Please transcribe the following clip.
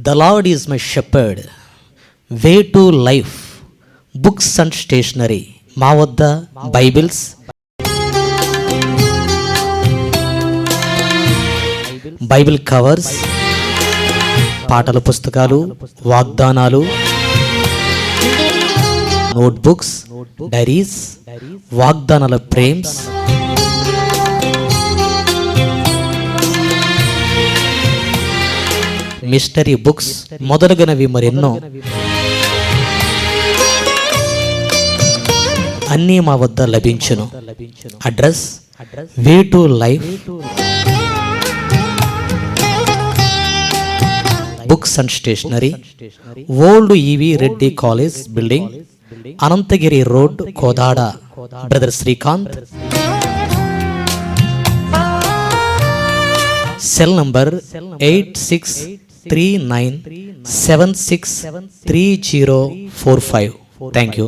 The lord is my shepherd, way to life, books and stationery. మా వద్ద Bibles, Bible covers, పాటల పుస్తకాలు, వాగ్దానాలు, నోట్బుక్స్, డైరీస్, వాగ్దానాల ఫ్రేమ్స్, మిస్టరీ బుక్స్ మొదలగునవి మరెన్నో అన్నీ మా వద్ద లభించును. Address way to life, books and stationery, old E V Reddy college building, Anantagiri road, Kodad. Brother Srikanth. Cell number 8639763045. Thank you.